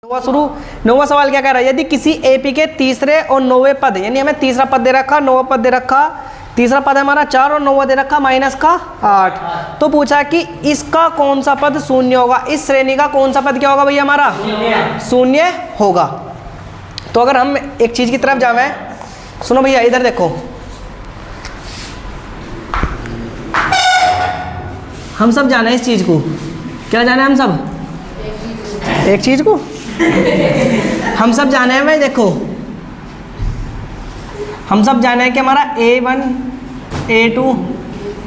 नौवां सवाल क्या कह रहा है, यदि किसी एपी के तीसरे और नौवें पद, यानी हमें तीसरा पद दे रखा, नौवां पद दे रखा, तीसरा पद है हमारा 4 और नौवां दे रखा -8, तो पूछा कि इसका कौन सा पद शून्य होगा, इस श्रेणी का कौन सा पद क्या होगा भैया हमारा शून्य होगा। तो अगर हम एक चीज की तरफ जावे, सुनो भैया इधर देखो, हम सब जाना है इस चीज को, क्या जाना है हम सब, एक चीज को हम सब जाने हैं भाई, देखो हम सब जाने हैं कि हमारा A1 A2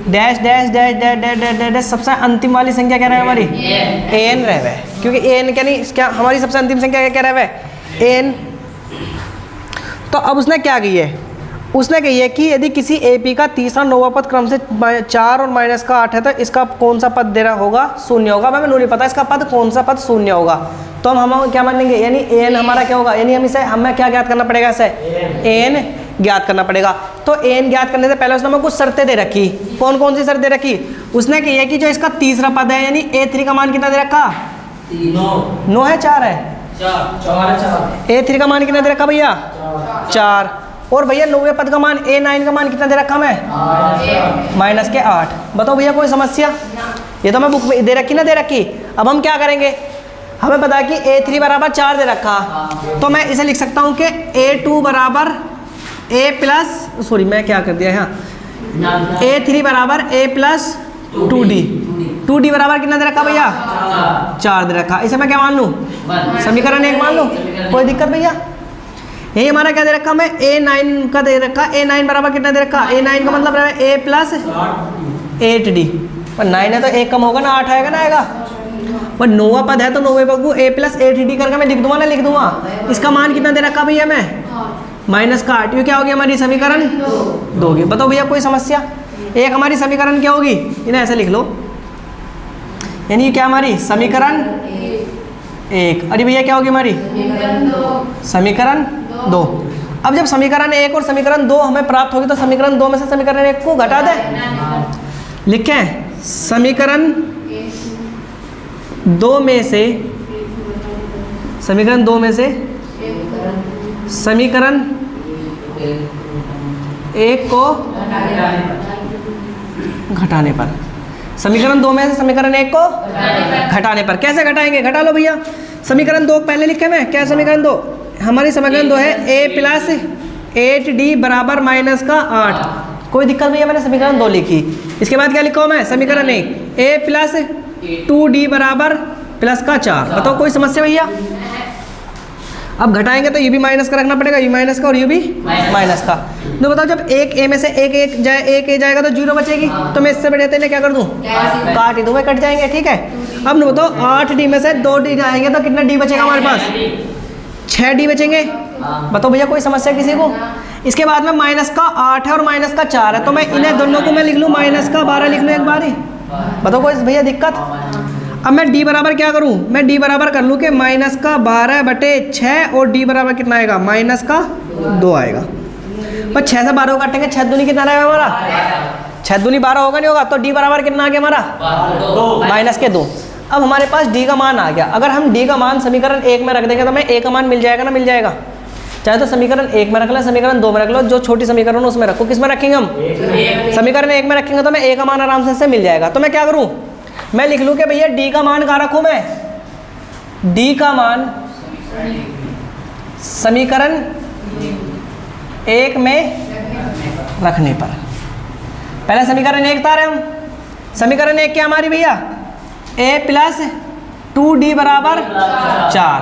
dash dash dash dash dash dash dash dash सबसे अंतिम वाली संख्या क्या रहे हमारी an रहे हुए, क्योंकि an क्या नहीं क्या हमारी सबसे अंतिम संख्या क्या रहे हुए an। तो अब उसने क्या की है, उसने कही है कि यदि किसी AP का तीसरा नौवां पद क्रम से 4 और -8 है तो इसका कौन सा पद दे रहा होगा शून्य होगा। हमें नहीं पता इसका पद कौन सा पद शून्य होगा, तो हम क्या मान लेंगे, यानी an हमारा क्या होगा, यानी हम इसे हमें क्या ज्ञात करना पड़ेगा, इसे an ज्ञात करना पड़ेगा। तो an ज्ञात करने से पहले उसने हमें कुछ शर्तें दे रखी, कौन कौन सी शर्त दे रखी, उसने कही है कि जो इसका तीसरा पद है यानी A3 का मान कितना दे रखा, 9 है 4 है, A3 का मान कितना दे रखा भैया 4, और भैया नौवें पद का मान A9 का मान कितना दे रखा मैं -8। बताओ भैया कोई समस्या, ये तो मैं बुक में दे रखी ना दे रखी। अब हम क्या करेंगे, हमें पता है कि A3 बराबर 4 दे रखा, तो मैं इसे लिख सकता हूँ कि A2 बराबर A प्लस, सॉरी मैं क्या कर दिया यहाँ, A3 बराबर A प्लस 2D बराबर कितना दे रखा भैया 4 दे रखा। इसे मैं क्या मान लूँ, समीकरण 1 मान लूँ, कोई दिक्कत भैया। यही हमारा क्या दे रखा, मैं A9 का दे रखा, A9 बराबर कितना दे रखा, A9 का मतलब है A प्लस 8D, पर 9 है तो 1 कम होगा ना, 8 आएगा ना आएगा, पर नौवां पद है तो नौवें पद को A प्लस 8D करके मैं लिख दूंगा ना लिख दूंगा। इसका मान कितना दे रखा भैया मैं -8, ये क्या होगी हमारी समीकरण 2 होगी। बताओ भैया कोई समस्या, एक हमारी समीकरण क्या होगी, इन्हें ऐसे लिख लो, यानी क्या हमारी समीकरण 1, अरे भैया क्या होगी हमारी समीकरण 2। अब जब समीकरण 1 और समीकरण 2 हमें प्राप्त होगी तो समीकरण 2 में से समीकरण 1 को घटा दे, लिखें समीकरण 2 में से समीकरण 2 में से समीकरण 1 को घटाने पर, समीकरण 2 में से समीकरण 1 को घटाने पर कैसे घटाएंगे, घटा लो भैया। समीकरण 2 पहले लिखे मैं, क्या समीकरण 2, हमारी समीकरण 2 है A प्लस 8D बराबर -8, कोई दिक्कत भैया, मैंने समीकरण 2 लिखी। इसके बाद क्या लिखा हूँ मैं समीकरण 1 A प्लस 2D बराबर +4। बताओ कोई समस्या भैया। अब घटाएंगे तो ये भी माइनस का रखना पड़ेगा, ये माइनस का और ये भी माइनस का। तो बताओ जब एक A में से एक A जाएगा तो 0 बचेगी, तो मैं इससे बढ़िया इन्हें क्या कर दूं, काट ही दूं, कट जाएंगे, ठीक है। अब न बताओ 8D में से 2D जाएंगे तो कितना D बचेगा हमारे पास, 6D बचेंगे। बताओ भैया कोई समस्या किसी को। इसके बाद में माइनस का 8 है और माइनस का 4 है, तो मैं इन्हें दोनों को मैं लिख लूँ -12 लिख लूँ एक बार ही। बताओ कोई भैया दिक्कत। अब मैं D बराबर क्या करूं, मैं D बराबर कर लूं कि -12/6 और D बराबर कितना आएगा -2 आएगा। पर 6 से 12 काटेंगे, 6 दूनी कितना रहेगा हमारा, 6 दूनी 12 होगा नहीं होगा, तो D बराबर कितना आ गया हमारा -2। अब हमारे पास D का मान आ गया। अगर हम D का मान समीकरण 1 में रख देंगे तो हमें A का मान मिल जाएगा ना, मिल जाएगा। चाहे तो समीकरण 1 में रख लो, समीकरण 2 में रख लो, जो छोटी समीकरण हो उसमें रखो। किस में रखेंगे हम, समीकरण 1 में रखेंगे तो हमें A का मान आराम से मिल जाएगा। तो मैं क्या करूँ, मैं लिख लूँ कि भैया D का मान कहाँ रखूँ, मैं D का मान समीकरण 1 में रखने पर, पहले समीकरण 1 तारे हम, समीकरण 1 क्या हमारी भैया A प्लस 2D बराबर 4।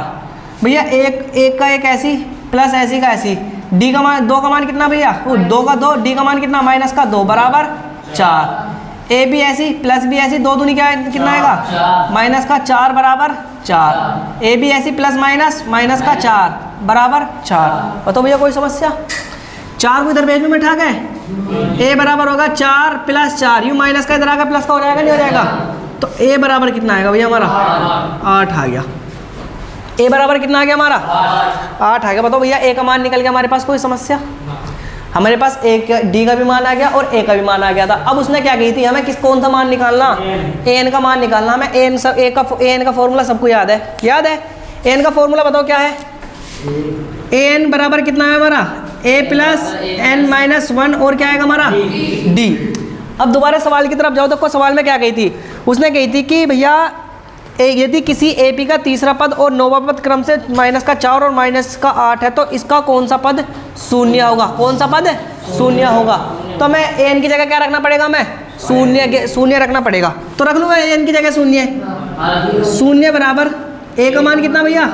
भैया एक का एक ऐसी प्लस ऐसी का ऐसी, D का मान 2 का मान कितना भैया 2 का 2, D का मान कितना -2 बराबर 4। A भी ऐसी प्लस भी ऐसी, 2 दूनी क्या कितना आएगा -4 बराबर 4। A भी ऐसी प्लस -4 बराबर 4। बताओ भैया कोई समस्या। 4 को इधर भेज में बैठा गए, A बराबर होगा 4 + 4, यू माइनस का इधर आएगा प्लस का हो जाएगा नहीं हो जाएगा, तो A बराबर कितना आएगा भैया हमारा 8 आ गया। A बराबर कितना आ गया हमारा 8 आ गया। बताओ भैया A का मान निकल गया हमारे पास, कोई समस्या। हमारे पास D का भी मान आ गया और A का भी मान आ गया था। अब उसने क्या कही थी, हमें कौन सा मान निकालना, an का मान निकालना। हमें an का फॉर्मूला सबको याद है, एन का फॉर्मूला बताओ क्या है? एन बराबर कितना है हमारा? ए प्लस एन माइनस वन और क्या आएगा हमारा? डी। अब दोबारा सवाल की तरफ जाओ। देखो सवाल में क्या कही थी, उसने कही थी कि भैया यदि किसी एपी का तीसरा पद और नौवां पद क्रम से -4 और -8 है तो इसका कौन सा पद शून्य होगा? कौन सा पद शून्य होगा? तो मैं एन की जगह क्या रखना पड़ेगा? मैं शून्य रखना पड़ेगा। तो रख लूँगा एन की जगह शून्य बराबर ए का मान कितना भैया?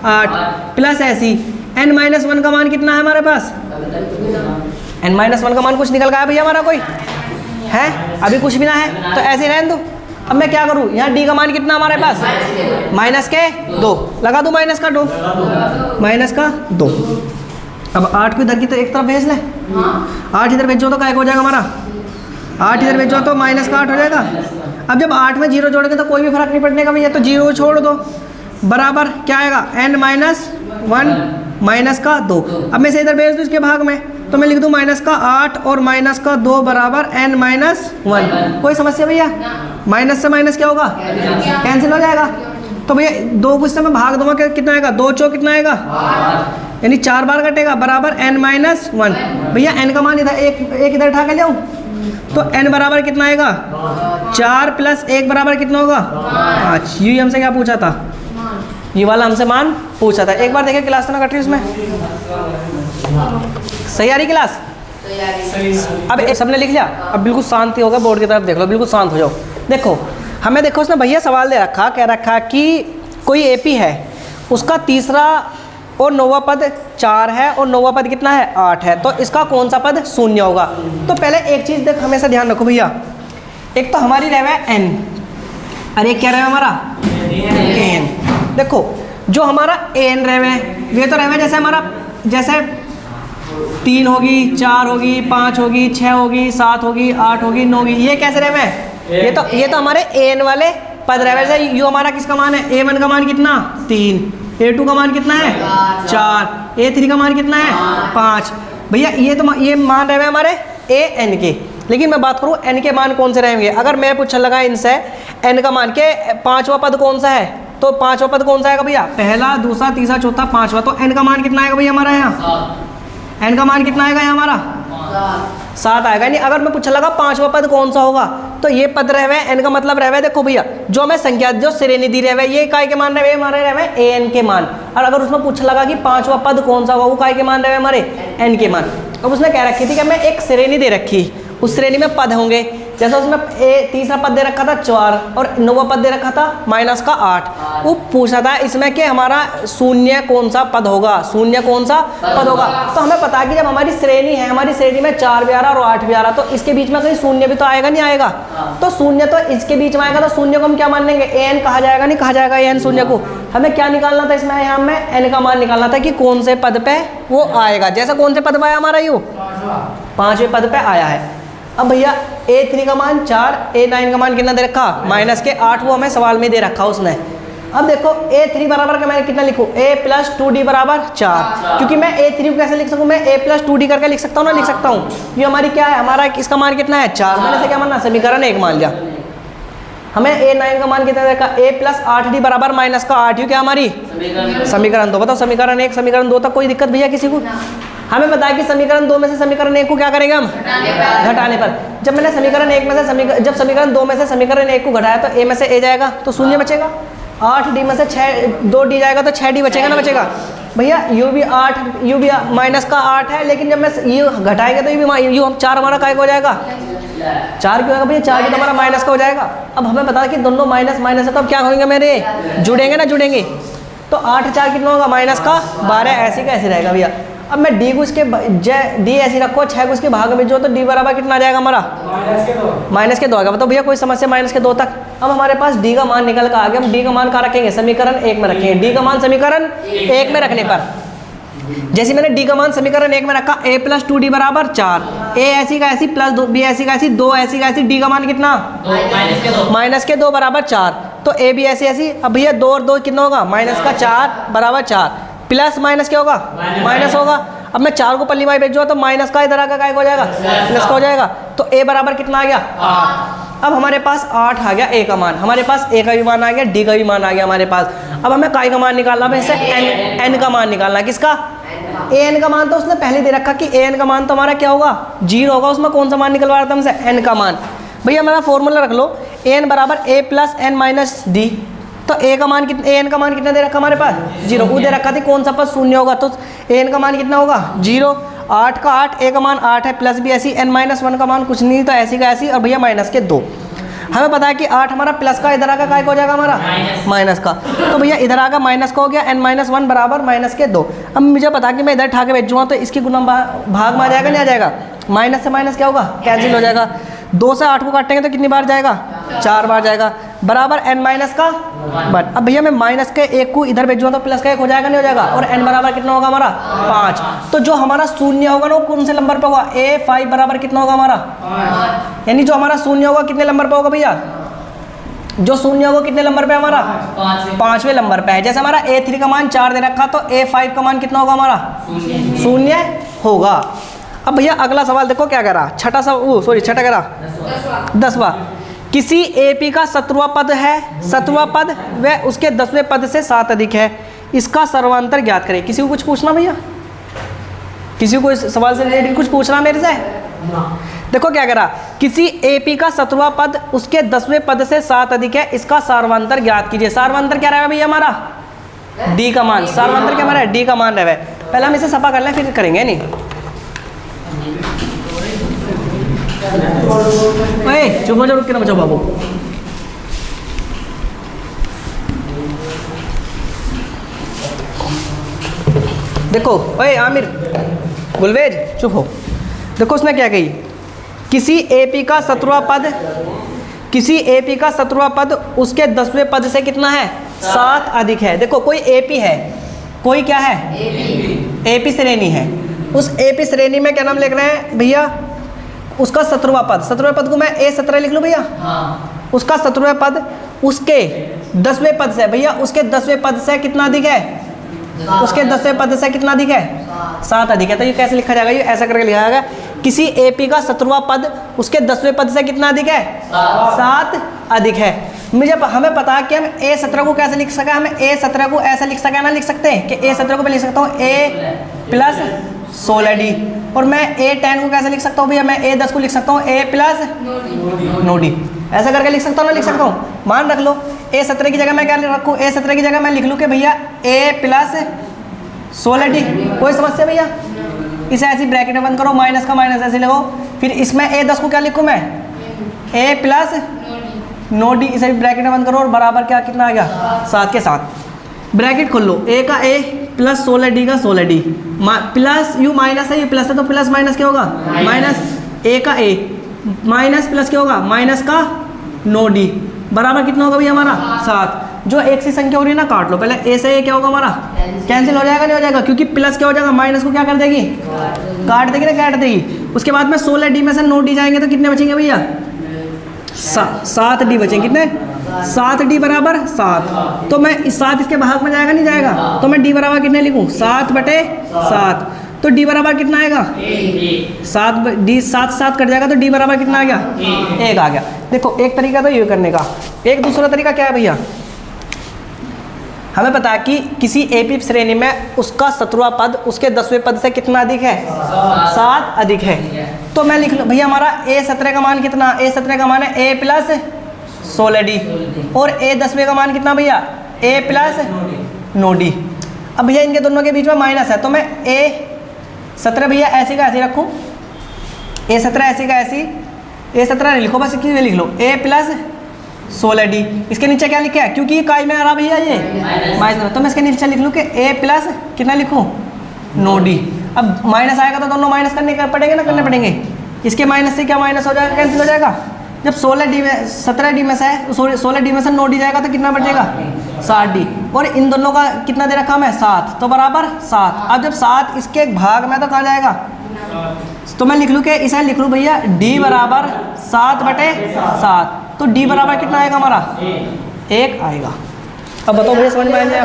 8 प्लस ऐसी n माइनस 1 का मान कितना है हमारे पास? n माइनस 1 का मान कुछ निकल गया भैया हमारा? कोई है? अभी कुछ भी ना है तो ऐसे रहने दो। अब मैं क्या करूँ, यहाँ d का मान कितना हमारे पास? -2 लगा दूँ, -2। अब 8 को इधर की तो एक तरफ भेज लें। 8 इधर भेजो तो क्या हो जाएगा हमारा? 8 इधर भेजो तो -8 हो जाएगा। अब जब 8 में 0 जोड़ेंगे तो कोई भी फर्क नहीं पड़ने का भैया, तो 0 छोड़ दो, बराबर क्या आएगा? n minus 1 -2। अब मैं इसे इधर भेज दूँ इसके भाग में, तो मैं लिख दूँ -8 और -2 बराबर n माइनस 1। कोई समस्या भैया? माइनस से माइनस क्या होगा? कैंसिल हो जाएगा। तो भैया 2 कुछ से मैं भाग दूंगा, कितना आएगा? 2 चौक कितना आएगा? यानी 4 बार कटेगा, बराबर n माइनस 1। भैया n का मान इधर एक इधर उठा के ले आऊँ तो n बराबर कितना आएगा? 4 प्लस 1 बराबर कितना होगा? 5। ये हमसे क्या पूछा था? ये वाला हमसे मान पूछा था। एक बार देखिए क्लास तो ना कट रही उसमें। सही आ रही क्लास? अब सबने लिख लिया? अब बिल्कुल शांति होगा, बोर्ड की तरफ देख लो, बिल्कुल शांत हो जाओ। देखो हमें, देखो उसने भैया सवाल दे रखा, कह रखा कि कोई एपी है, उसका तीसरा और नौवां पद 4 है और नौवां पद कितना है? 8 है, तो इसका कौन सा पद शून्य होगा? तो पहले एक चीज़ देख, हमेशा ध्यान रखो भैया, एक तो हमारी रह है n और एक क्या रह हमारा? an। देखो जो हमारा an रह ये तो रह जैसे हमारा, जैसे 3 होगी, 4 होगी, 5 होगी, 6 होगी, 7 होगी, 8 होगी, 9 होगी। ये कैसे रह ये तो हमारे an वाले पद रह जैसे यो हमारा किसका मान है? a1 का मान कितना? 3। a2 का मान कितना है? 4। a3 का मान कितना है? 5। भैया ये मान रहे हमारे an के। लेकिन मैं बात करूँ n के मान कौन से रहेंगे? अगर मैं पूछने लगा इनसे n का मान के 5वां पद कौन सा है, तो 5वां पद कौन सा आएगा भैया? पहला, दूसरा, तीसरा, चौथा, 5वां। तो n का मान कितना आएगा भैया हमारा यहाँ? n का मान कितना आएगा यहाँ हमारा? 7 आएगा। नहीं, अगर मैं पूछने लगा 5वां पद कौन सा होगा, तो ये पद रह n का मतलब रह देखो भैया, जो मैं संख्या जो श्रेणी दी रह ये काय के मान रहे हमारे रह an के मान। और अगर उसमें पूछने लगा कि 5वां पद कौन सा होगा, वो काय के मान रहे हमारे? n के मान। अब उसने कह रखी थी कि मैं एक श्रेणी दे रखी, उस श्रेणी में पद होंगे, जैसे उसमें तीसरा पद दे रखा था 4 और नौवां पद दे रखा था -8। वो पूछा था इसमें कि हमारा शून्य कौन सा पद होगा, शून्य कौन सा पद होगा। तो हमें पता है कि जब हमारी श्रेणी है, हमारी श्रेणी में 4 भी आ रहा और 8 भी आ रहा, तो इसके बीच में कहीं शून्य भी तो आएगा, नहीं आएगा? तो शून्य तो इसके बीच में आएगा, तो शून्य को हम क्या मान लेंगे? an कहा जाएगा, नहीं कहा जाएगा an शून्य को। हमें क्या निकालना था इसमें? यहाँ में n का मान निकालना था कि कौन से पद पे वो आएगा। जैसा कौन से पद पे आया हमारा? यू 5वें पद पे आया है। अब भैया a3 का मान 4, a9 का मान कितना दे रखा? -8। वो हमें सवाल में दे रखा उसने। अब देखो a3 बराबर का मैं कितना लिखूँ? a + 2d बराबर 4। क्योंकि मैं a3 को कैसे लिख सकूँ? मैं a + 2d करके लिख सकता हूँ ना, लिख सकता हूँ। ये हमारी क्या है? हमारा इसका मान कितना है? 4। मैंने से क्या मानना? समीकरण 1 मान लिया। हमें a9 का मान कितना दे रखा? a + 8d बराबर -8। ये क्या हमारी? समीकरण 2। बताओ समीकरण 1 समीकरण 2 तक कोई दिक्कत भैया किसी को? हमें पता है कि समीकरण 2 में से समीकरण 1 को क्या करेंगे हम? घटाने पर। जब मैंने समीकरण 1 में से जब समीकरण 2 में से समीकरण 1 को घटाया तो a में से a जाएगा तो शून्य बचेगा। 8d में से 2d जाएगा तो 6d बचेगा ना, बचेगा भैया। u भी -8 है, लेकिन जब मैं u घटाएंगे तो u हम 4 हमारा काय का हो जाएगा? 4 क्यों होगा भैया? 4 भी तो हमारा माइनस का हो जाएगा। अब हमें पता है कि दोनों माइनस है, तो अब क्या होंगे मेरे? जुड़ेंगे ना, जुड़ेंगे। तो 8 4 कितना होगा? -12। ऐसे का ऐसे रहेगा भैया। अब मैं d को इसके d ऐसी रखो, 6 को इसके भाग में जो, तो d बराबर कितना आ जाएगा हमारा? -2 आएगा। बताओ भैया कोई समस्या? -2 तक। अब हमारे पास d का मान निकल कर आ गया। हम d का मान कहाँ रखेंगे? समीकरण 1 में रखेंगे। d का मान समीकरण 1 में रखने पर, जैसे मैंने d का मान समीकरण 1 में रखा, a + 2d बराबर 4, a ऐसी का ऐसी प्लस 2 b ऐसी का ऐसी 2 ऐसी का ऐसी, d का मान कितना? -2 बराबर 4। तो a भी ऐसी ऐसी। अब भैया 2 और 2 कितना होगा? -4 बराबर 4। प्लस माइनस क्या होगा? माइनस होगा। अब मैं 4 को पल्ली बाई भेजूँ तो माइनस का इधर आकर काय हो जाएगा? प्लस का हो जाएगा। तो a बराबर कितना आ गया? 8। अब हमारे पास 8 आ गया ए का मान, हमारे पास ए का भी मान आ गया, डी का भी मान आ गया हमारे पास। अब हमें काय का मान निकालना है, वैसे एन का मान निकालना है। किसका? ए एन का मान तो उसने पहले दे रखा कि ए एन का मान तो हमारा क्या होगा 0 होगा। उसमें कौन सा मान निकलवा रहा था हमसे? एन का मान। भैया हमारा फॉर्मूला रख लो, ए एन बराबर ए प्लस एन माइनस डी। तो ए का मान कितना, ए एन का मान कितना दे रखा हमारे पास? 0। वो दे रखा थी कौन सा पद शून्य होगा, तो ए एन का मान कितना होगा 0। 8 का 8, ए का मान 8 है, प्लस भी ऐसी, एन माइनस 1 का मान कुछ नहीं तो ऐसी का ऐसी, और भैया माइनस के 2। हमें पता है कि 8 हमारा प्लस का, इधर आगा काय का हो जाएगा हमारा माइनस का, तो भैया इधर आगा माइनस का हो गया, एन माइनस 1 बराबर माइनस के 2। अब मुझे पता कि मैं इधर ठा के भेजूँगा तो इसकी गुना भाग में आ जाएगा, नहीं आ जाएगा? माइनस से माइनस क्या होगा? कैंसिल हो जाएगा। 2 से 8 को काटेंगे तो कितनी बार जाएगा? 4 बार जाएगा, बराबर एन माइनस का 1। अब भैया मैं माइनस के 1 को इधर भेजूँगा तो प्लस का 1 हो जाएगा, नहीं हो जाएगा? और एन बराबर कितना होगा हमारा 5। तो जो हमारा शून्य होगा ना वो कौन से नंबर पे होगा? A5 बराबर कितना होगा हमारा 5। यानी जो हमारा शून्य होगा कितने नंबर पे होगा भैया? जो शून्य होगा कितने नंबर पे हमारा? 5वें नंबर पे है। जैसे हमारा A3 का मान 4 दे रखा तो A5 का मान कितना होगा हमारा? शून्य होगा। अब भैया अगला सवाल देखो क्या कह रहा, छठा कह रहा 10वां। किसी AP का 7वां पद है, 7वां पद वह उसके 10वें पद से 7 अधिक है, इसका सर्वांतर ज्ञात करें। किसी को कुछ पूछना भैया? किसी को इस सवाल से रिलेटेड कुछ पूछना मेरे से? देखो क्या कह रहा, किसी AP का 7वां पद उसके 10वें पद से 7 अधिक है, इसका सार्वंतर ज्ञात कीजिए। सार्वंतर क्या रहेगा भैया हमारा? D का मान। सार्वंतर क्या हमारा? D का मान रहेगा। पहले हम इसे सफा कर लें फिर करेंगे नहीं। चुप हो जाओ, रुक के ना बचाओ बाबू। देखो ओए आमिर, गुलवेज चुप हो। देखो उसने क्या कही, किसी AP का 7वां पद, किसी AP का 7वां पद उसके 10वें पद से कितना है? 7 अधिक है। देखो कोई AP है, कोई क्या है? AP श्रेणी है। उस AP श्रेणी में क्या नाम लिख रहे हैं भैया? उसका 17वां पद। 17वें पद को मैं A17 लिख लूँ भैया? उसका 17वें पद उसके 10वें पद से, भैया उसके 10वें पद से कितना अधिक है? उसके 10वें पद से कितना अधिक है? 7 अधिक है। तो ये कैसे लिखा जाएगा? ये ऐसा करके लिखा जाएगा, किसी AP का 17वां पद उसके 10वें पद से कितना अधिक है? 7 अधिक है। हमें पता है कि हम A17 को कैसे लिख सके, हमें A17 को ऐसे लिख सके ना, लिख सकते हैं कि A17 को मैं लिख सकता हूँ A प्लस 16D, और मैं A10 को कैसे लिख सकता हूँ भैया? मैं A10 को लिख सकता हूँ A प्लस 9D। ऐसा करके लिख सकता हूँ ना, लिख सकता हूँ? मान रख लो A17 की जगह मैं क्या रखूँ? A17 की जगह मैं लिख लूँ कि भैया A प्लस 16D। कोई समस्या भैया? इसे ऐसी ब्रैकेट में बंद करो, माइनस का माइनस ऐसे लगो, फिर इसमें A10 को क्या लिखूँ मैं? A plus 9D। इसे भी ब्रैकेट में बंद करो और बराबर क्या कितना आ गया? 7 के 7। ब्रैकेट खोल लो, A का A प्लस 16D का 16D, प्लस यू माइनस है, ये प्लस है तो प्लस माइनस क्या होगा? माइनस। A का A माइनस प्लस क्या होगा? माइनस का 9D बराबर कितना होगा भैया हमारा? 7। जो एक सी संख्या हो रही है ना काट लो, पहले A से A क्या होगा हमारा? कैंसिल हो जाएगा, नहीं हो जाएगा? क्योंकि प्लस क्या हो जाएगा? माइनस को क्या कर देगी? काट देगी ना, काट देगी। उसके बाद में 16D में से 9D जाएंगे तो कितने बचेंगे भैया? 7D बचेंगे। कितने? 7D बराबर 7। तो मैं इस 7 इसके भाग में जाएगा, नहीं जाएगा? तो मैं D बराबर कितने लिखूँ? 7/7। तो D बराबर कितना आएगा? 7 कट जाएगा तो D बराबर कितना आ गया? 1 आ गया। देखो एक तरीका तो ये करने का, एक दूसरा तरीका क्या है भैया? हमें पता है कि किसी AP श्रेणी में उसका 17वां पद उसके 10वें पद से कितना अधिक है? 7 अधिक है। तो मैं लिख लूँ भैया हमारा A17 का मान कितना? A17 का मान है A प्लस 16D, और A10वें का मान कितना भैया? A plus 9D। अब भैया इनके दोनों के बीच में माइनस है, तो मैं A17 भैया ऐसी का ऐसी रखूँ, A17 ऐसी का ऐसी, A17 नहीं लिखो, बस किस लिख लो A प्लस 16D। इसके नीचे क्या लिखा है? क्योंकि ये काय में आ रहा भैया ये माइनस, तो मैं इसके नीचे लिख लूँ कि A प्लस कितना लिखूँ? 9D। अब माइनस आएगा तो दोनों माइनस करने पड़ेंगे ना, करने पड़ेंगे। इसके माइनस से क्या माइनस हो जाएगा? कैंसिल हो जाएगा। जब 16D में 17D में से 16D में से 9D जाएगा तो कितना बचेगा? 7D। और इन दोनों का कितना दे रखा मैं? 7, तो बराबर 7। अब जब 7 इसके भाग में तो कहाँ जाएगा? तो मैं लिख लूँ कि इसे लिख लूँ भैया D बराबर 7/7। तो D बराबर कितना आएगा हमारा? 1 आएगा। अब बताओ भैया समझ में आ जाए?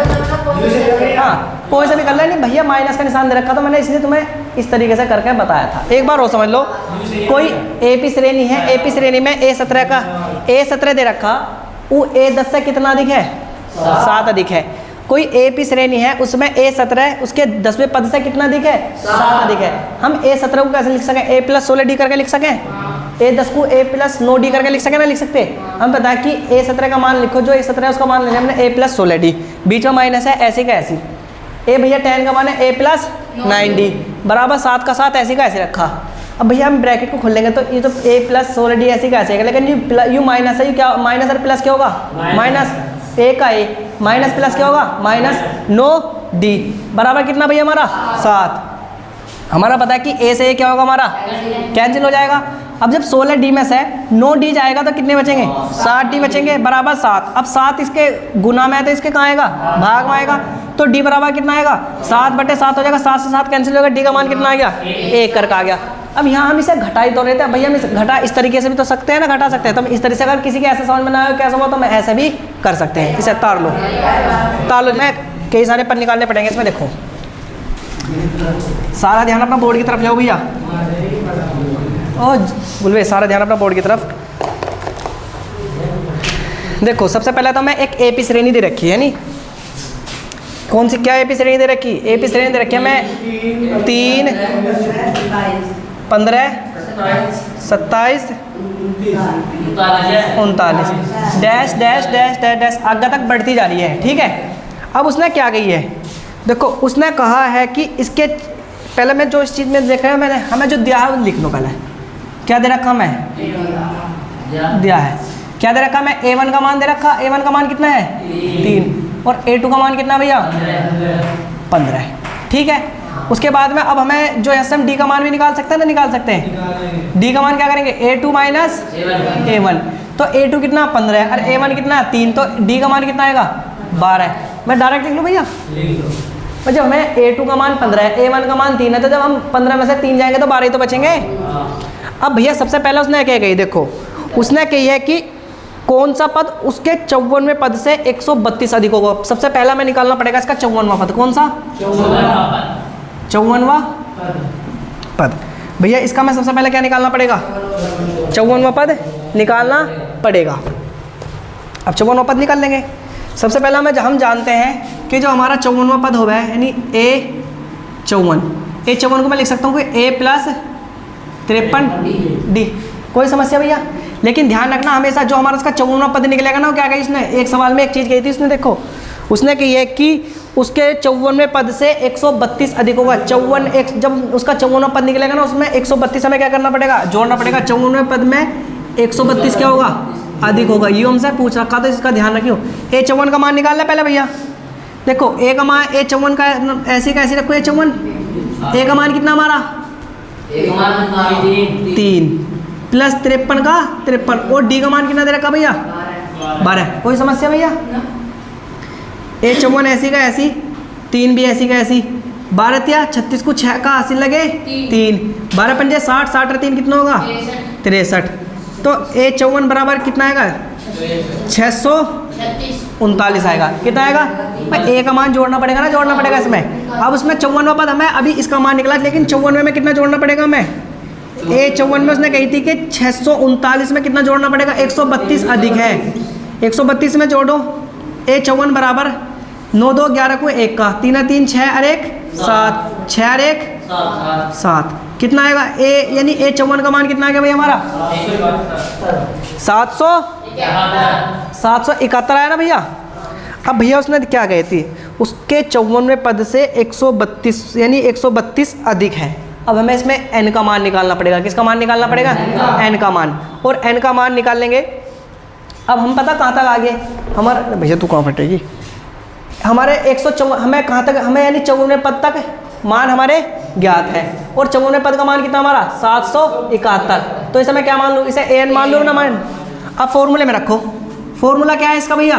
हाँ, कोई सा भी कर ले, नहीं भैया माइनस का निशान दे रखा, तो मैंने इसलिए तुम्हें इस तरीके से करके बताया था। एक बार और समझ लो, कोई एपी श्रेणी है, एपी श्रेणी में A17 का A17 दे रखा, वो A10 से कितना अधिक है? 7 अधिक है। कोई एपी श्रेणी है, उसमें A17 उसके 10वें पद से कितना अधिक है? 7 अधिक है। हम A17 को कैसे लिख सकें? A+16D करके लिख सकें? A10 को A+9D करके लिख सके ना? लिख सकते। हम पता है कि A17 का मान लिखो, जो A17 है उसका मान लेना हमने A+16D, बीच में माइनस है, ऐसे का ऐसी। ए भैया 10 का मान है A+9D बराबर 7 का 7 ऐसे का ऐसे रखा। अब भैया हम ब्रैकेट को खोल लेंगे तो ये तो A+16D ऐसे का ऐसे, लेकिन यू माइनस है, क्या माइनस और प्लस क्या होगा? माइनस A का A माइनस प्लस क्या होगा? -9D बराबर कितना भैया हमारा? 7। हमारा पता है कि A से A क्या होगा हमारा? कैंसिल हो जाएगा। अब जब 16D में से 9D जाएगा तो कितने बचेंगे? 7D बचेंगे बराबर 7। अब 7 इसके गुना में है तो इसके कहाँ आएगा? भाग में आएगा। तो D बराबर कितना आएगा? 7/7 हो जाएगा। 7 से 7 कैंसिल हो गया, D का मान कितना आ गया? 1 करके आ गया। अब यहाँ हम इसे घटा ही तो रहे थे भैया, हम इसे घटा इस तरीके से भी तो सकते हैं ना, घटा सकते हैं। तो हम इस तरीके से, अगर किसी के ऐसे समझ में ना आए कैसा हुआ, तो मैं ऐसे भी कर सकते हैं। इसे तार लो, मैं कई सारे पद निकालने पड़ेंगे इसमें। देखो सारा ध्यान अपना बोर्ड की तरफ जाओ भैया। ओ गुलवे, सारा ध्यान अपना बोर्ड की तरफ। देखो सबसे पहले तो मैं एक एपी श्रेणी दे रखी है, नहीं कौन सी, क्या एपी श्रेणी दे रखी? एपी श्रेणी दे रखी है मैं 3, 15, 27, 39 dash dash dash dash dash आगे तक बढ़ती जा रही है। ठीक है, अब उसने क्या कही है? देखो उसने कहा है कि इसके पहले मैं जो इस चीज़ में देख रहा हूँ, मैंने हमें जो दिया है वो लिख लो। पहले क्या दे रखा? मैं दिया है क्या दे रखा? मैं A1 का मान दे रखा। A1 का मान कितना है? 3। और A2 का मान कितना भैया? 15। ठीक है, उसके बाद में अब हमें जो SM D का मान भी निकाल सकते हैं ना? निकाल सकते हैं। D का मान क्या करेंगे? A2 minus A1। तो A2 कितना? 15 है, और A1 कितना? 3। तो D का मान कितना आएगा? 12। मैं डायरेक्ट लिख लूँ भैया? जब हमें A2 का मान 15 है, A1 का मान 3 है, तो जब हम 15 में से 3 जाएंगे तो 12 ही तो बचेंगे। अब भैया सबसे पहले उसने क्या कही? देखो उसने कही है कि कौन सा पद उसके 54वें पद से 132 अधिक होगा। सबसे पहला मैं निकालना पड़ेगा इसका 54वां पद। कौन सा? 54वां पद। भैया इसका मैं सबसे पहले क्या निकालना पड़ेगा? 54वां पद निकालना पड़ेगा। अब 54वां पद निकाल लेंगे। सबसे पहला हम जानते हैं कि जो हमारा 54वां पद होगा है, यानी A54 को मैं लिख सकता हूँ कि A+53D। कोई समस्या भैया? लेकिन ध्यान रखना हमेशा जो हमारा उसका 54वां पद निकलेगा ना, वो क्या कही इसने? एक सवाल में एक चीज़ कही थी उसने। देखो उसने कही है कि उसके 54वें पद से 132 अधिक होगा। 54 जब उसका 54वां पद निकलेगा ना, उसमें 132 हमें क्या करना पड़ेगा? जोड़ना पड़ेगा। 54वें पद में 132 क्या होगा? अधिक होगा। ये हमसे पूछ रखा था, इसका ध्यान रखियो। A54 का मान निकालना पहले भैया। देखो A का मान A54 का ऐसे का ऐसे रखो। A54 A का मान कितना हमारा? 3 प्लस 53 का 53, और D का मान कितना दे रखा भैया? 12। कोई समस्या भैया? A54 ऐसी का ऐसी, 3 भी ऐसी का ऐसी। 12 या 36 को 6 का 80 लगे 3, 12 पंजे 60, 60 और 3 कितना होगा? 63। तो A54 बराबर कितना आएगा? 639 आएगा। कितना आएगा? भाई A का मान जोड़ना पड़ेगा ना, जोड़ना पड़ेगा इसमें। अब उसमें 54वां पद हमें अभी इसका मान निकला, लेकिन 54वें में कितना जोड़ना पड़ेगा हमें? A54 में उसने कही थी कि 639 में कितना जोड़ना पड़ेगा? 132 अधिक है। 132 में जोड़ो। A54 बराबर 9 2 11 को 1 का, 3 3 6 और 1 7, 6 और 1 7। कितना आएगा? यानी A54 का मान कितना आ गया भैया हमारा? 771 आया ना भैया। अब भैया उसने क्या कही थी? उसके 54वें पद से 132 यानी 132 अधिक है। अब हमें इसमें n का मान निकालना पड़ेगा। किसका मान निकालना पड़ेगा? n का मान। और n का मान निकाल लेंगे। अब हम पता कहाँ तक आ गए हमारे? भैया तू कहाँ फटेगी? हमारे 154 हमें कहाँ तक, हमें यानी 54वें पद तक मान हमारे ज्ञात है। और 54वें पद का मान कितना हमारा? 771। तो इसे मैं क्या मान लूँ? इसे an मान लूँ ना मान। अब फॉर्मूले में रखो। फॉर्मूला क्या है इसका भैया?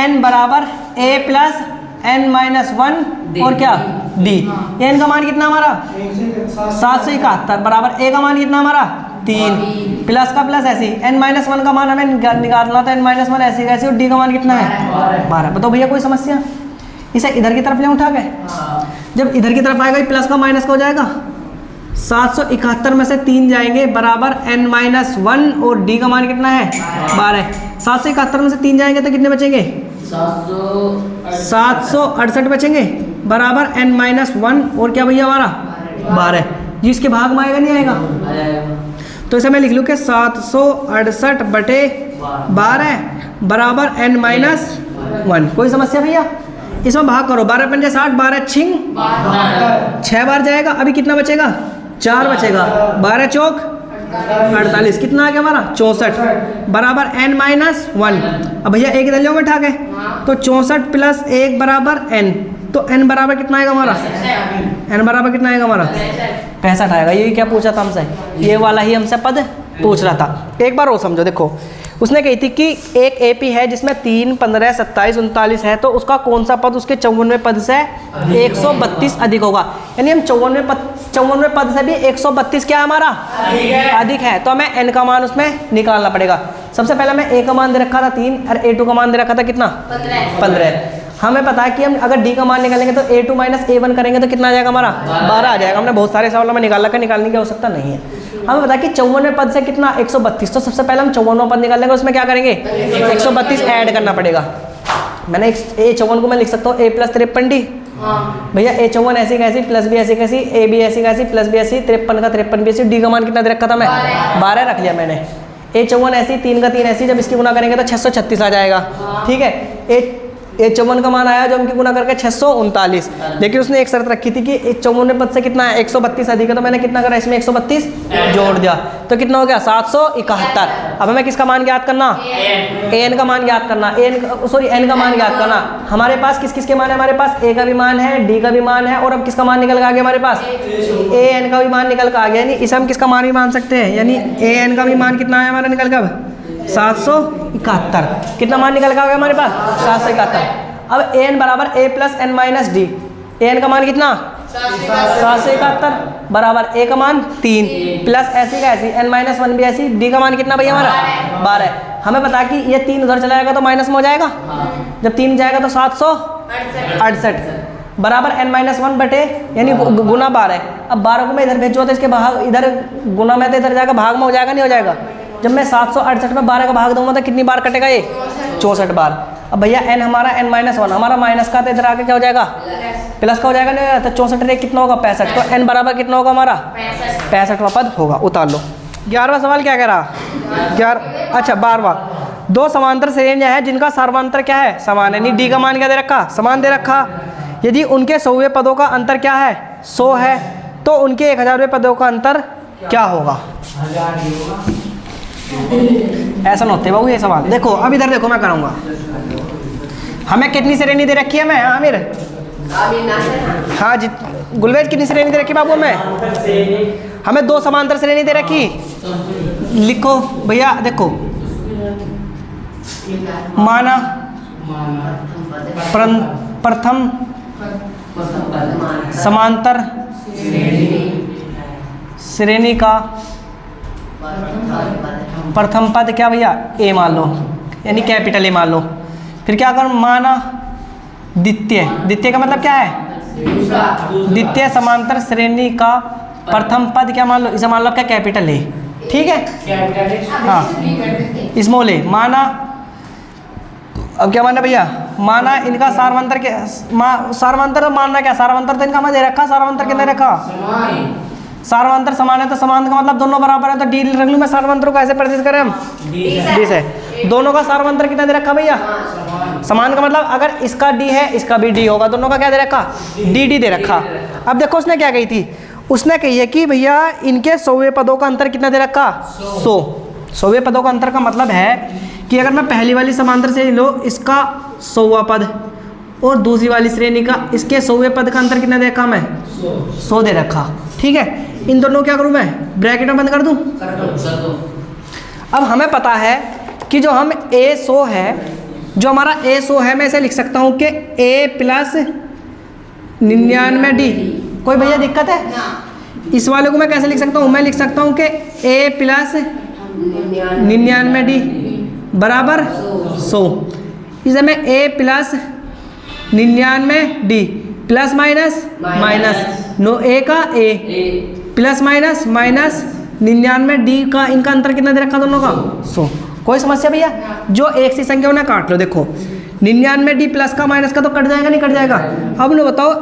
an बराबर A+n-1 और क्या? D। n का मान कितना हमारा? 771 बराबर A का मान कितना हमारा? 3 प्लस का प्लस ऐसे ही, n-1 का मान हमें निकालना था, n-1 ऐसे कैसे, और d का मान कितना है 12। बताओ भैया कोई समस्या? इसे इधर की तरफ ले उठा के, जब इधर की तरफ आएगा प्लस का माइनस का हो जाएगा, 771 में से 3 जाएंगे बराबर n-1 और d का मान कितना है 12। 771 में से 3 जाएंगे तो कितने बचेंगे 768 बचेंगे बराबर n-1 और क्या भैया हमारा 12 जी। इसके भाग में आएगा नहीं आएगा? तो इसे मैं लिख लूँ कि 768 बटे 12 बराबर n-1। कोई समस्या भैया? इसमें भाग करो, 12 पंजे 60, 12 छिंग 6 बार जाएगा, अभी कितना बचेगा 4 बचेगा, 12 चौक 48, कितना आ गया हमारा 64 बराबर n-1। अब भैया एक इधर बैठा के, तो 64 प्लस 1 बराबर n, तो n बराबर कितना आएगा हमारा, n बराबर कितना आएगा हमारा 65 आएगा। ये क्या पूछा था हमसे, ये वाला ही हमसे पद पूछ रहा था। एक बार वो समझो, देखो उसने कही थी कि एक AP है जिसमें 3, 15, 27, 39 है, तो उसका कौन सा पद उसके 54वें पद से 132 अधिक होगा। यानी हम 54वें पद से भी 132 क्या हमारा अधिक है, तो हमें n का मान उसमें निकालना पड़ेगा। सबसे पहले मैं a का मान दे रखा था 3 और a2 का मान दे रखा था कितना 15। हमें पता है कि हम अगर d का मान निकालेंगे तो a2 माइनस a1 करेंगे तो कितना आ जाएगा हमारा 12 आ जाएगा। हमने बहुत सारे सवालों में निकाल रखा, निकालने की आवश्यकता नहीं है। हमें पता है कि 54वें पद से कितना 132, तो सबसे पहले हम 54वां पद निकाल लेंगे, उसमें क्या करेंगे 132 ऐड करना पड़ेगा। मैंने a54 को मैं लिख सकता हूँ a प्लस 53d। भैया a54 ऐसी कैसी, प्लस भी ऐसी कैसी, a भी ऐसी कैसी, प्लस भी ऐसी, 53 का 53 भी ऐसी, d का मान कितना दे रखा था मैं 12 रख लिया मैंने। a54 ऐसी, 3 का 3 ऐसी, जब इसकी गुना करेंगे तो 636 आ जाएगा। ठीक है, a54 का मान आया जो हमकी गुना करके 639, लेकिन उसने एक शर्त रखी थी कि 54वें पद से कितना है 132 अधिक है, तो मैंने कितना करा इसमें 132 जोड़ दिया, तो कितना हो गया 771। अब हमें किसका मान ज्ञात करना, an का मान ज्ञात करना, n का मान ज्ञात करना। हमारे पास किस किस के मान है, हमारे पास a का भी मान है, d का भी मान है, और अब किसका मान निकल के आ गया हमारे पास an का भी मान निकल के आ गया। यानी इसे हम किसका मान भी मान सकते हैं, यानी an का भी मान कितना है हमारा निकल के अब 771। कितना मान निकल के आ गया हमारे पास 771। अब an बराबर a plus n minus D, an का मान कितना 771 बराबर a का मान 3 प्लस ऐसी का ऐसी, n-1 भी ऐसी, d का मान कितना भैया हमारा 12। हमें पता कि ये 3 उधर चला जाएगा तो माइनस में हो जाएगा, जब 3 जाएगा तो 768 बराबर n-1 बटे यानी गुना 12। अब 12 को मैं इधर भेजूँ तो इसके भाग इधर गुना में तो इधर जाएगा, भाग में हो जाएगा नहीं हो जाएगा। जब मैं 768 में 12 का भाग दूंगा तो कितनी बार कटेगा ये 64 बार। अब भैया n हमारा n-1 हमारा माइनस का, तो इधर आके क्या हो जाएगा प्लस का हो जाएगा नहीं, तो 64 कितना होगा 65, तो n बराबर कितना होगा हमारा 65वां पद होगा। उतार लो। 11वां सवाल क्या कह रहा, अच्छा 12वां, दो समांतर श्रेणियां हैं जिनका सर्वांतर क्या है समान है, नहीं d का मान क्या दे रखा समान दे रखा। यदि उनके 100वें पदों का अंतर क्या है 100 है, तो उनके 1000वें पदों का अंतर क्या होगा। ऐसा ना होते बाबू ये सवाल। देखो अब इधर देखो, मैं कराऊंगा। हमें कितनी श्रेणी दे रखी है मैं आमिर, हाँ जी गुलवेज कितनी श्रेणी दे रखी बाबू हमें 2 समांतर श्रेणी दे रखी। लिखो भैया, देखो माना प्रथम समांतर श्रेणी का प्रथम पद क्या भैया a मान लो, यानी कैपिटल A मान लो। फिर क्या करूँ, माना द्वितीय का मतलब क्या है द्वितीय समांतर श्रेणी का प्रथम पद क्या मान लो, इसे मान लो क्या कैपिटल A। ठीक है, हाँ स्मॉल a। माना, अब क्या मानना भैया, माना इनका सार्वंतर के सार्वंतर मानना क्या, सार्वंतर तो इनका मैं दे रखा, सार्वंतर कितना रखा सार्वंतर समान है, तो समान का मतलब दोनों बराबर है, तो डी रख लूँ मैं। सार्वंतर को ऐसे प्रदर्शित करें हम डी से। दोनों का सार्वंतर कितना दे रखा भैया समान का मतलब अगर इसका डी है इसका भी डी होगा, दोनों का क्या दे रखा डी दे रखा। अब देखो उसने क्या कही थी, उसने कही है कि भैया इनके 100वें पदों का अंतर कितना दे रखा 100वें पदों का अंतर का मतलब है कि अगर मैं पहली वाली समांतर श्रेणी लो इसका 100वां पद और दूसरी वाली श्रेणी का इसके 100वें पद का अंतर कितना दे रखा मैं 100 दे रखा। ठीक है, इन दोनों क्या करूं मैं ब्रैकेट में बंद कर दूं। अब हमें पता है कि जो हम a100 है, जो हमारा a100 है, मैं इसे लिख सकता हूं कि a प्लस 99d। कोई भैया दिक्कत है? इस वाले को मैं कैसे लिख सकता हूं, मैं लिख सकता हूं कि a प्लस 99D बराबर 100। इसे मैं A plus 99D plus minus minus no A का A plus minus minus 99D का, इनका अंतर कितना दे रखा दोनों का 100। कोई समस्या भैया? जो एक सी संख्या उन्हें काट लो। देखो 99D प्लस का माइनस का तो कट जाएगा, नहीं कट जाएगा? अब लो बताओ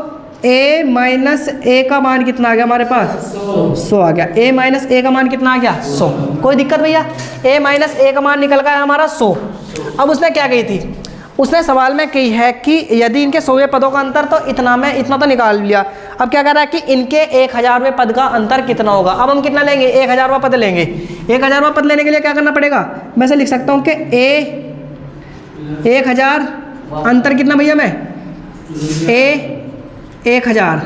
A माइनस A का मान कितना आ गया हमारे पास? 100 आ गया। A माइनस A का मान कितना आ गया? 100। कोई दिक्कत भैया? A माइनस A का मान निकल गया हमारा 100। अब उसने क्या कही थी? उसने सवाल में कही है कि यदि इनके 100वें पदों का अंतर, तो इतना में इतना तो निकाल लिया। अब क्या कह रहा है कि इनके 1000वें पद का अंतर कितना होगा। अब हम कितना लेंगे? 1000वां पद लेंगे। 1000वां पद लेने के लिए क्या करना पड़ेगा? मैं से लिख सकता हूँ कि A 1000 अंतर कितना भैया? मैं A 1000।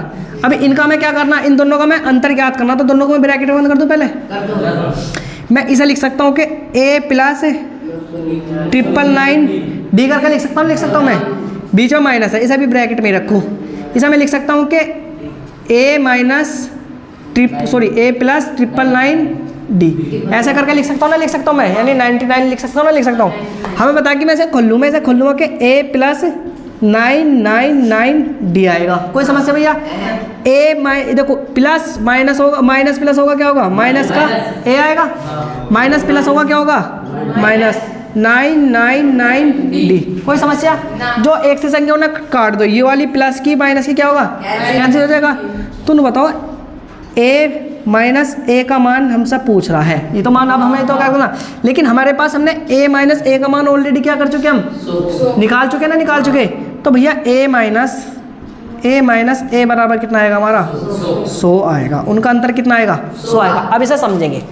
अब इनका मैं क्या करना? इन दोनों का मैं अंतर ज्ञात करना, तो दोनों को मैं ब्रैकेट बंद कर दूँ पहले। मैं इसे लिख सकता हूँ कि A प्लस 999D करके लिख सकता हूँ मैं। बीच में माइनस है, इसे भी ब्रैकेट में रखूँ। इसे मैं लिख सकता हूँ कि A प्लस 999D ऐसा करके लिख सकता हूँ ना? लिख सकता हूँ मैं, यानी 99 लिख सकता हूँ ना? लिख सकता हूँ। हमें बता कि मैं इसे खोल लूँ, मैं इसे खोल लूँगा कि A प्लस 999D आएगा। कोई समस्या भैया? देखो प्लस माइनस होगा, माइनस प्लस होगा, क्या होगा? माइनस का A आएगा, माइनस प्लस होगा, क्या होगा? Minus 999D। कोई समस्या? जो एक से संख्या उन्हें काट दो, ये वाली प्लस की माइनस की क्या होगा? कैंसिल हो जाएगा। तुम बताओ A माइनस A का मान हमसे पूछ रहा है, ये तो मान अब हमें तो क्या करना, लेकिन हमारे पास हमने A माइनस A का मान ऑलरेडी क्या कर चुके, हम निकाल चुके ना? निकाल चुके। तो भैया A माइनस A बराबर कितना आएगा हमारा? 100 आएगा। उनका अंतर कितना आएगा? 100 आएगा। अब इसे समझेंगे।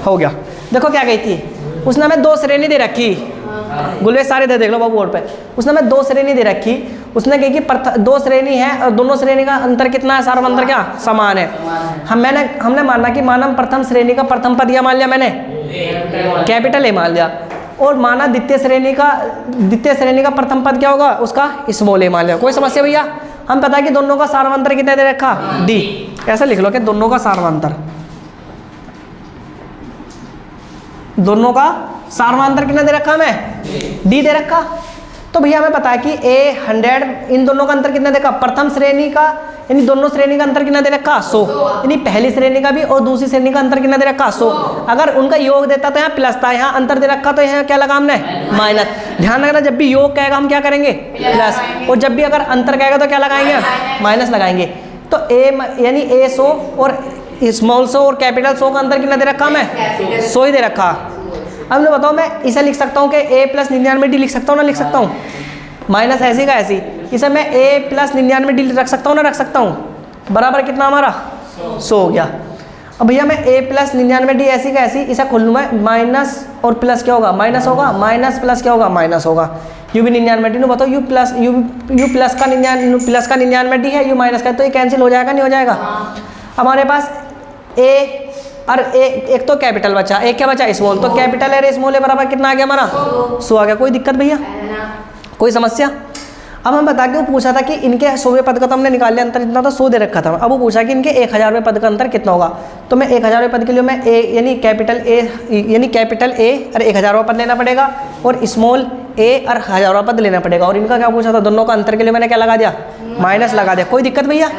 हो गया। देखो क्या कही थी उसने? हमें 2 श्रेणी दे रखी। गुलवे सारे दे देख लो बाबू बोर्ड पे। उसने हमें 2 श्रेणी दे रखी। उसने कही कि 2 श्रेणी है और दोनों श्रेणी का अंतर कितना है? सारा अंतर क्या समान है। हमने माना कि माना प्रथम श्रेणी का प्रथम पद या मान लिया मैंने कैपिटल A मान लिया, और माना द्वितीय श्रेणी का प्रथम पद क्या होगा? उसका स्मॉल A मान लिया। कोई समस्या भैया? हम पता है कि दोनों का सार्वंतर कितना दे रखा? D। ऐसा लिख लो कि दोनों का सार्वंतर कितना दे रखा? मैं D दे रखा। तो भैया हमें पता है कि A100, इन दोनों का अंतर कितना देखा? प्रथम श्रेणी का यानी दोनों श्रेणी का अंतर कितना दे रखा? 100। यानी पहली श्रेणी का भी और दूसरी श्रेणी का अंतर कितना दे रखा? 100। अगर उनका योग देता तो यहाँ प्लस था, यहाँ अंतर दे रखा तो यहाँ क्या लगा हमने? माइनस। ध्यान रखना, जब भी योग कहेगा हम क्या करेंगे? प्लस, और जब भी अगर अंतर कहेगा तो क्या लगाएंगे? माइनस लगाएंगे। तो A यानी A 100 और स्मॉल 100 और कैपिटल 100 का अंतर कितना दे रखा? मैं 100 ही दे रखा। अब मैं बताओ, मैं इसे लिख सकता हूँ कि A प्लस 99D लिख सकता हूँ ना? लिख सकता हूँ। माइनस ऐसी का ऐसी, इसे मैं A प्लस 99D रख सकता हूँ ना? रख सकता हूँ। बराबर कितना हमारा? 100 हो गया। अब भैया मैं A प्लस 99D ऐसी का ऐसी, इसे खोल लूँ मैं। माइनस और प्लस क्या होगा? माइनस होगा। माइनस प्लस क्या होगा? माइनस होगा। यू भी 99D बताओ, यू प्लस का 99D है, यू माइनस का, तो ये कैंसिल हो जाएगा, नहीं हो जाएगा? हमारे पास A और एक तो कैपिटल बचा, एक क्या बचा? स्मॉल। तो कैपिटल है स्मॉल है बराबर कितना आ गया हमारा? 100 आ गया। कोई दिक्कत भैया? कोई समस्या? अब हम बता के वो पूछा था कि इनके 100वें पद का तो हमने निकाल लिया, अंतर इतना था 100 दे रखा था। अब वो पूछा कि इनके 1000वें पद का अंतर कितना होगा। तो मैं 1000वें पद के लिए मैं A यानी कैपिटल A और 1000वां पद लेना पड़ेगा, और स्मॉल A और 1000वां पद लेना पड़ेगा। और इनका क्या पूछा था? दोनों का अंतर के लिए मैंने क्या लगा दिया? माइनस लगा दिया। कोई दिक्कत भैया?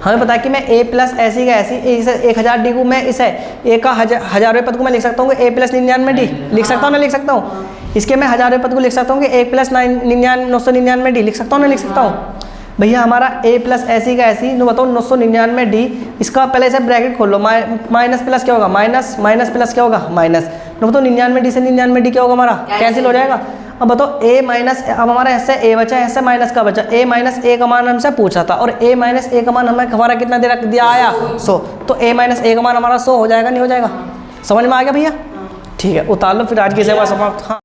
हमें पता है कि मैं A प्लस ऐसी का ऐसी, इसे 1000D को मैं इसे A का 1000वें पद को मैं लिख सकता हूँ कि A प्लस 99D लिख सकता हूँ ना? लिख सकता हूँ। इसके मैं 1000वें पद को लिख सकता हूँ कि A प्लस 999D लिख सकता हूँ ना? लिख सकता हूँ। भैया हमारा A प्लस ऐसी का ऐसी, नो बताओ 999D, इसका पहले से ब्रैकेट खोल लो। माइनस प्लस क्या होगा? माइनस प्लस क्या होगा? माइनस। नो बताओ 99D से 99D क्या होगा हमारा? कैंसिल हो जाएगा। अब बताओ A माइनस, अब हमारा ऐसे A बचा, ऐसे माइनस का बचा। A माइनस A का मान हमसे पूछा था, और A माइनस A का मान हमारा कितना दे रख दिया? आया 100। तो A माइनस A का मान हमारा 100 हो जाएगा, नहीं हो जाएगा? समझ में आ गया भैया? ठीक है, उतार लो फिर आज की सेवा समाप्त। हाँ।